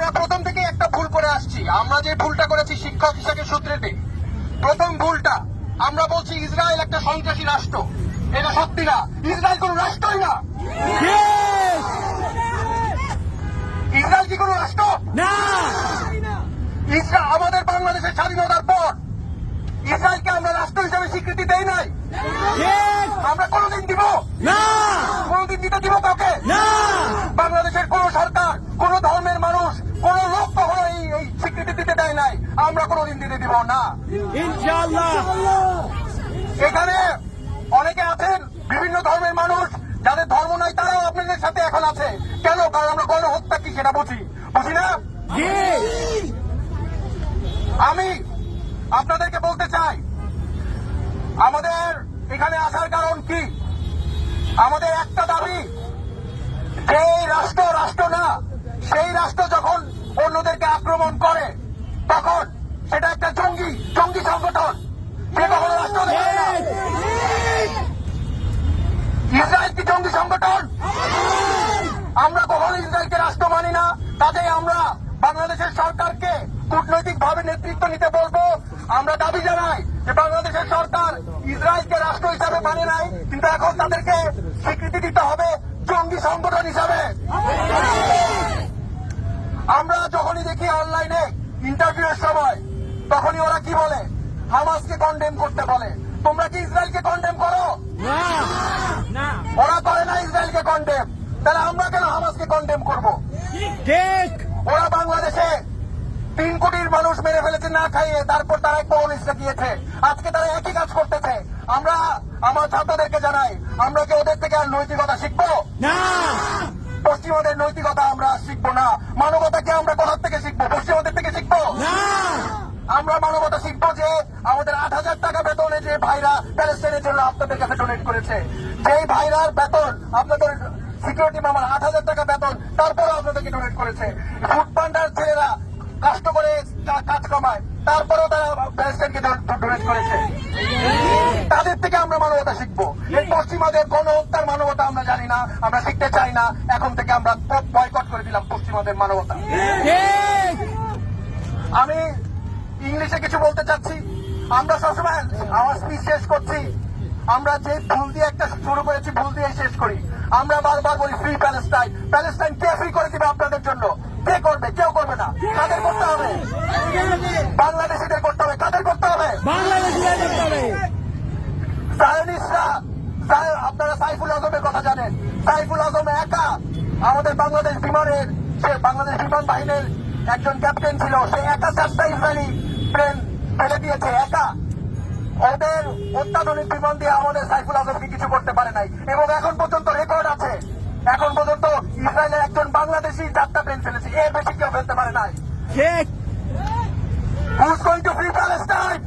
আমরা প্রথম থেকে একটা ভুল করে আসছি। আমরা যে ভুলটা করেছি শিক্ষক হিসেবে সূত্রেতে, প্রথম ভুলটা আমরা বলছি ইসরায়েল একটা সন্ত্রাসী রাষ্ট্র। এটা সত্যি না, ইসরায়েল কোন রাষ্ট্রই না। ইসরায়েল কি কোন রাষ্ট্র না? ইসরায়েল আমাদের বাংলাদেশের স্বাধীনতার পর ইসরায়েলকে আমরা রাষ্ট্র হিসেবে স্বীকৃতি দেই নাই। আমরা কোনদিন দিব না, কোনদিন দিতে দিব কাউকে না। বাংলাদেশের কোন সরকার, কোন ধর্মের মানুষ, কোন লোক কখনো এই স্বীকৃতি দিতে দেয় নাই। আমরা কোনদিন দিতে দিব না, ইনশাআল্লাহ। এখানে অনেকে আছেন বিভিন্ন ধর্মের মানুষ, যাদের ধর্ম নাই তারাও আপনাদের সাথে এখন আছে। কেন? কারণ আমরা গণহত্যা কি সেটা বুঝি না। আমি আপনাদেরকে বলতে চাই, আমাদের এখানে আসার কারণ কি? আমাদের একটা দাবি, যে রাষ্ট্র না, সেই রাষ্ট্র যখন অন্যদেরকে আক্রমণ করে তখন সেটা একটা জঙ্গি সংগঠন, সে কখনো রাষ্ট্র দেখায় না। ইসরায়েল কি জঙ্গি সংগঠন? আমরা কখনো ইসরায়েলকে রাষ্ট্র মানি না। কাজেই আমরা বাংলাদেশের সরকারকে কূটনৈতিকভাবে নেতৃত্ব নিতে বলবো। আমরা দাবি জানাই যে বাংলাদেশের সরকার ইসরায়েলকে রাষ্ট্র হিসাবে মানে নাই, কিন্তু এখন তাদেরকে স্বীকৃতি দিতে হবে জঙ্গি সংগঠন হিসাবে। আমরা যখনই দেখি অনলাইনে ইন্টারভিউয়ের সময়, তখনই ওরা কি বলে? হামাসকে কন্ডেম করতে বলে। তোমরা কি ইসরায়েলকে কন্ডেম করো? ওরা করে না ইসরায়েলকে কন্ডেম, তাহলে আমরা কেন হামাসকে কন্ডেম করব? ঠিক। ওরা বাংলাদেশে 3 কোটির মানুষ মেরে ফেলেছে না খাইয়ে, তারপর তারা একটা অনিষ্ঠা দিয়েছে। আজকে তারা একই কাজ করতেছে। আমরা আমার ছাত্রদেরকে জানাই, আমরা কি ওদের থেকে আর নৈতিকতা শিখবো না? পশ্চিমাদের নৈতিকতা আমরা শিখবো না। মানবতাকে আমরা কোথার থেকে শিখবো? পশ্চিমাদের থেকে শিখবো না। আমরা মানবতা শিখবো যে আমাদের 8,000 টাকা বেতনে যে ভাইরা প্যালেস্টাইনের জন্য আপনাদের কাছে ডোনেট করেছে, যেই ভাইরার বেতন আপনাদের সিকিউরিটি মামার 8,000 টাকা বেতন, তারপরেও আপনাদেরকে ডোনেট করেছে। ফুড পান্ডার ছেলেরা কষ্ট করে কাজ কমায়, তারপরেও তারা প্যালেস্টাইনকে ডোনেট করেছে। তাদের থেকে আমরা মানবতা শিখবো। এই পশ্চিমাদের গণহত্যার মানবতা আমরা জানি না, আমরা শিখতে চাই না। এখন থেকে আমরা বয়কট করে দিলাম পশ্চিমাদের মানবতা। আমি ইংলিশে কিছু বলতে চাচ্ছি। আমরা সবসময় আমার স্পিচ শেষ করছি, আমরা যে ভুল দিয়ে একটা শুরু করেছি ভুল দিয়ে শেষ করি। আমরা বারবার বলি ফ্রি প্যালেস্টাইন। প্যালেস্টাইন কে ফ্রি করে দিবে আপনাদের জন্য? কে করবে? কেউ করবে না। কাদের করতে হবে? বাংলাদেশিদের করতে হবে। কাদের করতে হবে? বাংলাদেশিদের করতে হবে। সায়নিস্টরা, আপনারা সাইফুল আজমের কথা জানেন। সাইফুল আজম একা আমাদের বাংলাদেশ বিমানের, সে বাংলাদেশ বিমান বাহিনীর একজন ক্যাপ্টেন ছিল, সে একা 4টা ইসরায়েলি প্লেন ফেলে দিয়েছে একা। ওদের অত্যাধুনিক বিমান দিয়ে আমাদের সাইফুল আজমকে কিছু করতে পারে নাই। এবং এখন পর্যন্ত রেকর্ড আছে, এখন পর্যন্ত ইসরায়েলের একজন বাংলাদেশি 4টা প্লেন ফেলেছে, এর বেশি কেউ ফেলতে পারে নাই। ঠিক। Who's going to free Palestine?